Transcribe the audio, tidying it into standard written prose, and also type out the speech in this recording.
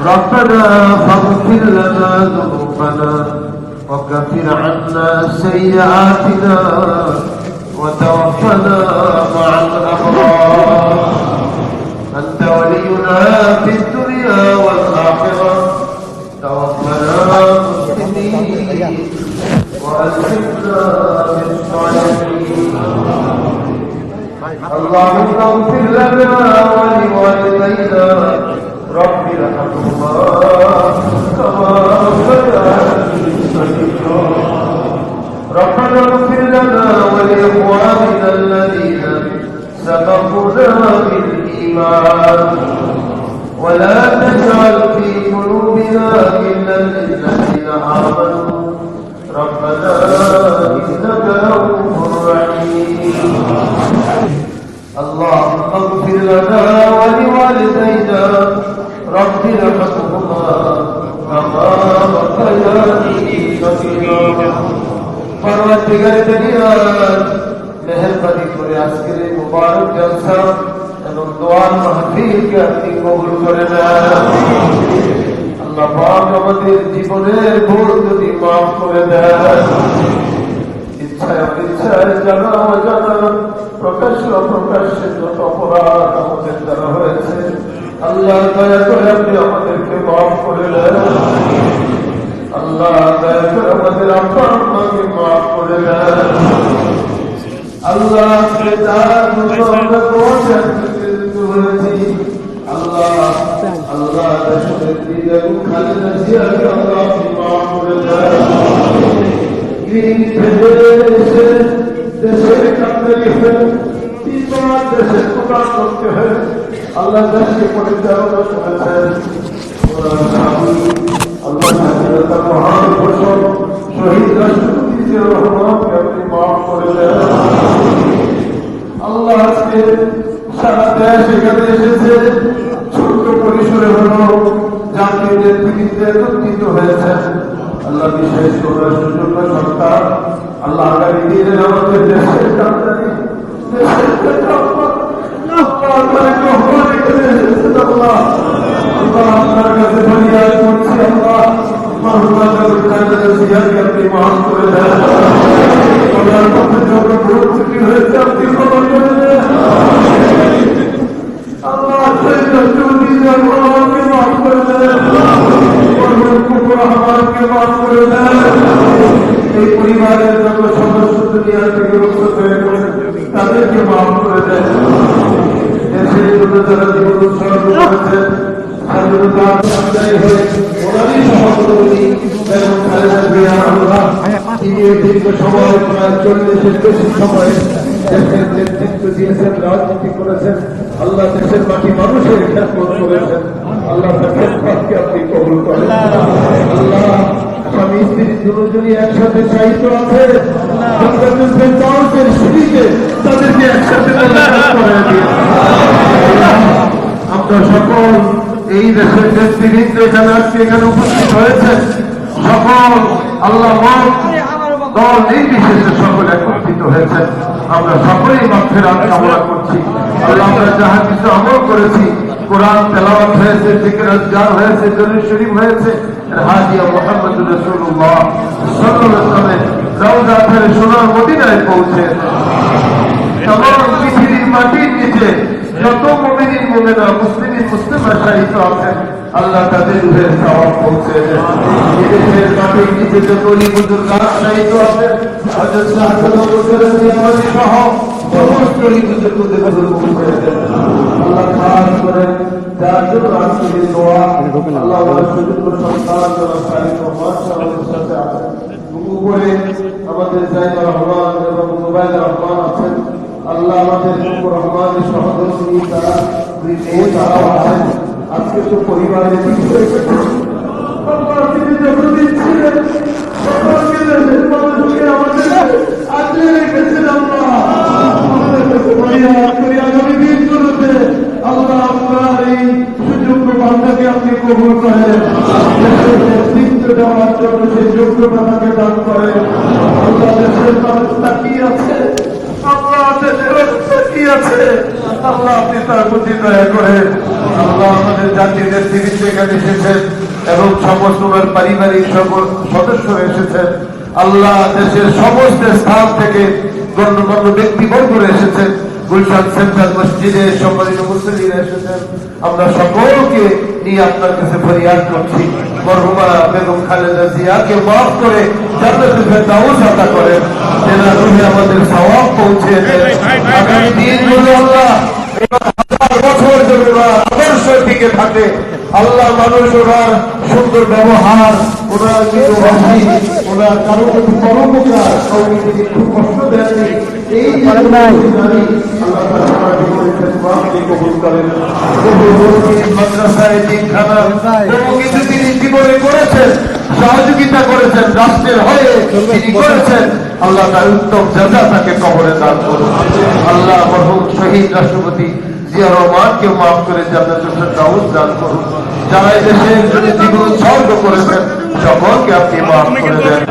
ربنا فاغفر لنا ذنوبنا وكفر عنا سيئاتنا وتوفنا مع الأبرار أنت ولينا في الدنيا والآخرة توفنا مسلمين وألحقنا بالصالحين اللهم اغفر لنا ولوالدينا رب ارحمهما كما ربياني صغيرا ربنا اغفر لنا ولإخواننا الذين سبقونا بالإيمان ولا تجعل في قلوبنا غلا للذين آمنوا ربنا إنك رؤوف رحيم اللهم اغفر لنا ولوالدينا رب ارحمهما كما ربياني صغيرا পরবর্তীকালে দুনিয়ার মেহেরবানি করে আজকের এই মুবারক জলসা এবং দোয়ার মাহফিলকে আপনি কবুল করে নেন আল্লাহ পাক আমাদের জীবনের ভুল যদি মাফ করে দেন ইচ্ছায় অনিচ্ছায় জানা অজানা প্রকাশ্য অপ্রকাশ্যে যত অপরাধ আমাদের দ্বারা হয়েছে আল্লাহ দয়া করে আপনি আমাদেরকে মাফ করে দেন আল্লাহ দয়া করে আমাদের আপা আম্মাকে মাফ করে দেন আল্লাহ আমরা হয়েছি আল্লাহ আল্লাহ দেশের খালেদা জিয়াকে আল্লাহ আপনি মাফ করে দেন দেশের কামড়ে গেছেন দেশের প্রকাশ করতে হয় আল্লাহ দেশকে পরিচালনা করেছেন আল্লাহ স্বাধীনতার মহান ঘোষক শহীদ রাষ্ট্রপতি জিয়াউর রহমানকে আপনি মাফ করে দেন আল্লাহ আজকে সারা দেশ এখানে এসেছে ছোট্ট পরিসরে হল জাতির নেতৃত্বে একত্রিত হয়েছেন আল্লাহ বিশেষ করে সুযোগ্য সরকার আল্লাহ আগামী দিনের আমাদের দেশের কান্দারি দেশের আপনার কাছে ফরিয়াদ করছি আল্লাহ আপনি মাফ করে দেন আপনার পক্ষের জন্য ভুল ত্রুটি হয়েছে আপনি ক্ষমা করে দেন আল্লাহ মাফ করে দেন আমাকে মাফ করে দেন এই পরিবারের যত সদস্য দুনিয়া থেকে রক্ষিত হয়ে গেছে তাদেরকে মাফ করে দেন দেশের জন্য যারা জীবন উৎসর্গ করেছেন দীর্ঘ সময় প্রায় 40-এর বেশি সময় দেশের নেতৃত্ব দিয়েছেন রাজনীতি করেছেন আল্লাহ দেশের বাকি মানুষের খেদমত করেছেন আল্লাহ তাকে আপনি কবুল করেন আল্লাহ স্বামী স্ত্রী দুজনই একসাথে সাহিত্য আছে সিঁড়িতে তাদেরকে একসাথে আমরা সকল এই দেশের নেতৃবৃন্দ এখানে আজকে এখানে উপস্থিত হয়েছেন সকল আল্লাহ দল নির্বিশেষে সকল একত্রিত হয়েছেন আমরা সকলেই মাগফিরাত কামনা করছি আল্লাহ আমরা যাহা কিছু আমল করেছি কোরআন তেলাওয়াত হয়েছে জিকির আজকার হয়েছে দরুদ শরীফ হয়েছে হাদিয়া মুহাম্মদুর রাসূলুল্লাহ সাল্লাল্লাহু আলাইহি ওয়াসাল্লাম রওজা থেকে সোনার মদিনায় পৌঁছে তমাম পৃথিবীর মাটির নিচে যত মুমিন মুমিনা মুসলিম মুসলিমা শাহিদ আছেন আল্লাহ তাদের রূহে সওয়াব পৌঁছে দেন এদেশের মাটির নিচে যত ওলি বুজুর্গ শাহিদ আছেন হযরত সাহাবায়ে কেরাম সহ সমস্ত ওলি বুজুর্গদের রূহে পৌঁছে দেন আল্লাহ খাস করে যার জন্য আজকের দোয়া আল্লাহ ওয়ার সুযোগ্য সন্তান যারা শাহিদ ও মাশাআল্লাহর সাথে আছেন উপরে আমাদের জায়গা রহমান এবং জুবাইর রহমান আছেন আল্লাহ আমাদের রহমানের সহযোগী তারা তারাও আছেন আজকে তো পরিবারের আল্লাহ আপনার এই সুযোগ্য বান্দাকে আপনি কবুল করেন নেতৃত্ব দেওয়ার জন্য সেই যোগ্যতা তাকে দান করেন আল্লাহ দেশের মানুষ তাকিয়ে আছে আল্লাহ দেশের কি আছে আল্লাহ আপনি তার প্রতি দয়া করেন জাতির নেতৃবৃন্দ এখানে এসেছেন এবং সমস্ত ওনার পারিবারিক সকল সদস্যরা এসেছেন। আল্লাহ দেশের সমস্ত স্থান থেকে গণ্যমান্য ব্যক্তিবর্গরা এসেছেন। গুলশান সেন্ট্রাল মসজিদে সম্মানিত মুসল্লিরা এসেছেন। আমরা সকলকে নিয়ে আপনার কাছে ফরিয়াদ করছি, মরহুমা বেগম খালেদা জিয়াকে মাফ করে জান্নাতুল ফেরদাউস আতা করেন, তেনার রূহে আমাদের সওয়াব পৌঁছে দেন। আগামী দিনগুলো আল্লাহ হাজার বছর ধরে ওনার আদর্শ টিকে থাকে। আল্লাহ মানুষ ওনার সুন্দর ব্যবহার, ওনার মৃদুভাষী, ওনার কারো প্রতি পরোপকার, কাউকে তিনি খুব কষ্ট দেননি, এই কবুল করেন। মাদ্রাসায় তিনখানা কিছু তিনি জীবনে করেছেন, সহযোগিতা করেছেন, রাষ্ট্রের হয়ে তিনি করেছেন। আল্লাহ তার উত্তম জাযা তাকে কবরে দান করুন। আল্লাহ মরহুম শহীদ রাষ্ট্রপতি জিয়া রহমানকে মাফ করে জান্নাতুল ফেরদাউস দান করুন। যারা এই দেশের জন্য জীবন উৎসর্গ করেছেন সকলকে আপনি মাফ করে দেন।